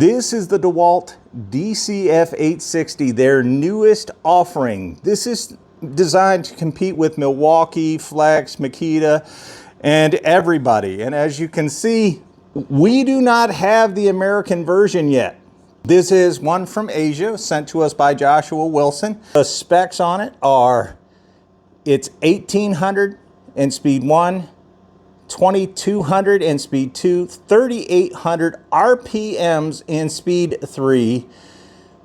This is the Dewalt DCF860, their newest offering. This is designed to compete with Milwaukee, Flex, Makita, and everybody. And as you can see, we do not have the American version yet. This is one from Asia, sent to us by Joshua Wilson. The specs on it are, it's 1800 in speed 1, 2200 in speed 2, 3800 RPMs in speed 3,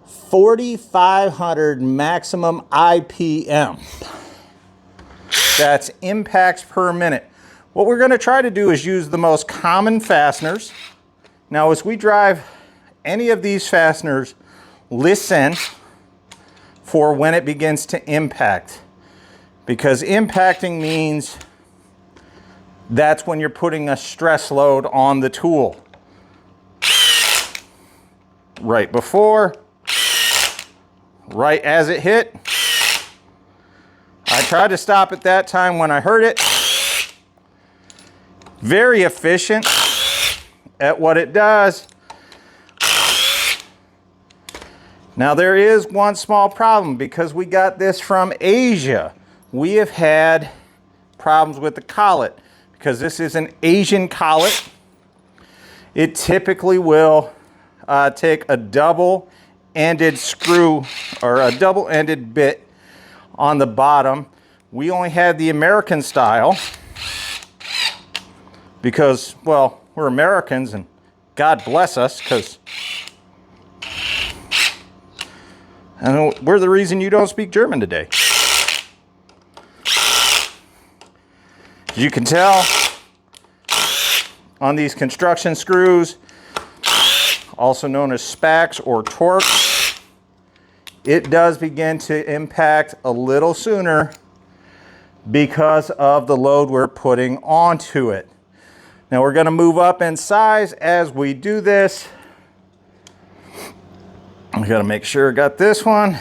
4500 maximum IPM. That's impacts per minute. What we're going to try to do is use the most common fasteners. Now, as we drive any of these fasteners, listen for when it begins to impact, because impacting means that's when you're putting a stress load on the tool. Right before, right as it hit. I tried to stop at that time when I heard it. Very efficient at what it does. Now there is one small problem, because we got this from Asia. We have had problems with the collet, because this is an Asian collet. It typically will take a double-ended screw or a double-ended bit on the bottom. We only had the American style because, well, we're Americans, and God bless us, because we're the reason you don't speak German today. As you can tell, on these construction screws, also known as spacks or torques, it does begin to impact a little sooner because of the load we're putting onto it. Now we're going to move up in size as we do this. I got to make sure I got this one.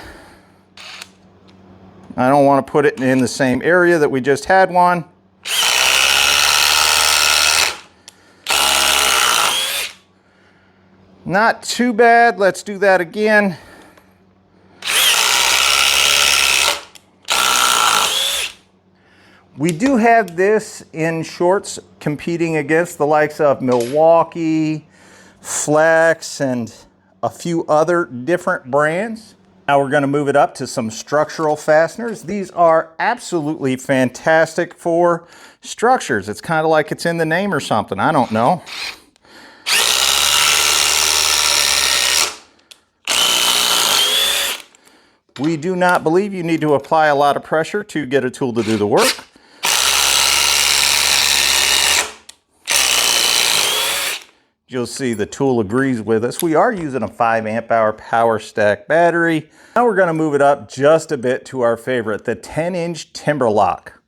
I don't want to put it in the same area that we just had one. Not too bad. Let's do that again. We do have this in shorts competing against the likes of Milwaukee, Flex, and a few other different brands. Now we're going to move it up to some structural fasteners. These are absolutely fantastic for structures. It's kind of like it's in the name or something. I don't know. We do not believe you need to apply a lot of pressure to get a tool to do the work. You'll see the tool agrees with us. We are using a 5 amp hour power stack battery. Now we're going to move it up just a bit to our favorite, the 10-inch timber lock.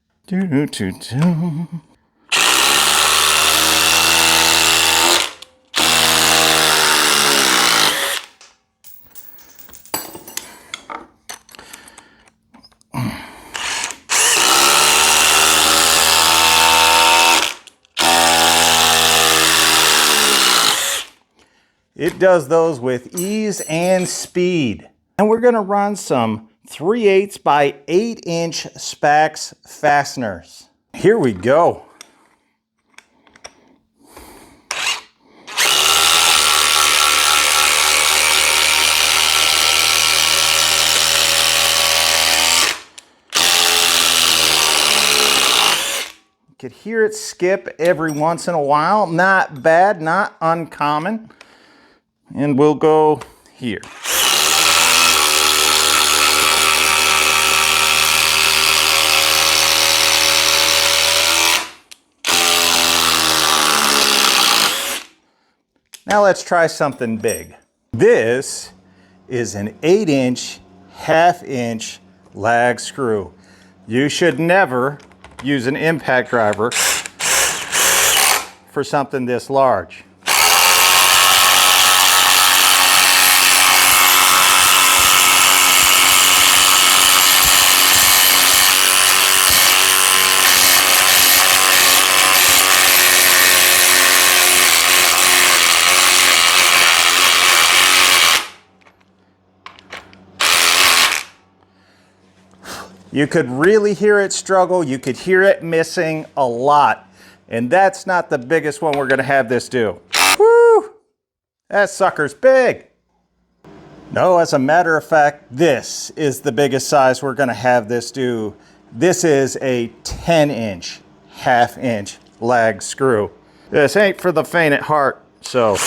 It does those with ease and speed. And we're going to run some 3/8 by 8-inch Spax fasteners. Here we go. You could hear it skip every once in a while. Not bad, not uncommon. And we'll go here. Now let's try something big. This is an 8-inch, 1/2-inch lag screw. You should never use an impact driver for something this large. You could really hear it struggle. You could hear it missing a lot. And that's not the biggest one we're gonna have this do. Woo! That sucker's big. No, as a matter of fact, this is the biggest size we're gonna have this do. This is a 10-inch, half-inch lag screw. This ain't for the faint at heart, so.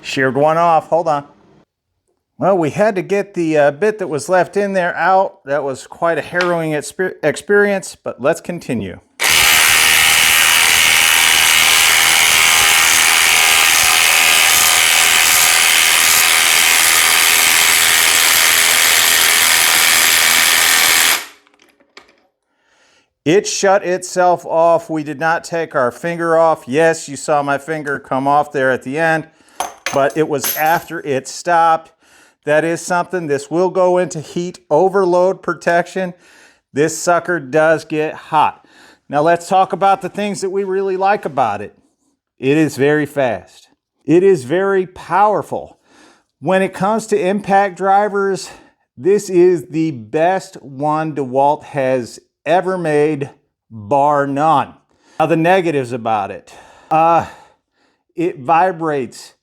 Sheared one off, hold on. Well, we had to get the bit that was left in there out. That was quite a harrowing experience, but let's continue. It shut itself off. We did not take our finger off. Yes, you saw my finger come off there at the end, but it was after it stopped. That is something. This will go into heat overload protection. This sucker does get hot. Now let's talk about the things that we really like about it. It is very fast. It is very powerful. When it comes to impact drivers, this is the best one Dewalt has ever made, bar none. Now the negatives about it. It vibrates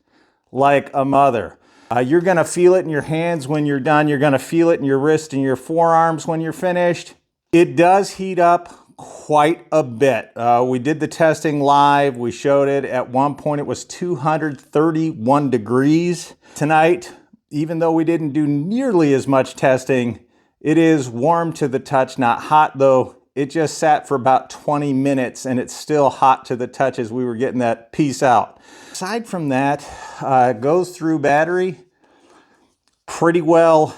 like a mother. You're gonna feel it in your hands when you're done. You're gonna feel it in your wrist and your forearms when you're finished. It does heat up quite a bit. We did the testing live. We showed it. At one point it was 231 degrees. Tonight, even though we didn't do nearly as much testing, it is warm to the touch, not hot though. It just sat for about 20 minutes and it's still hot to the touch as we were getting that piece out. Aside from that, it goes through battery pretty well,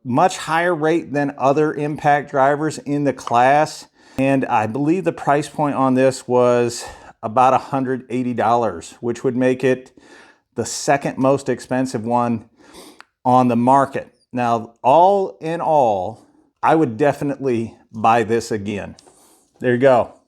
much higher rate than other impact drivers in the class. And I believe the price point on this was about $180, which would make it the second most expensive one on the market. Now, all in all, I would definitely buy this again. There you go.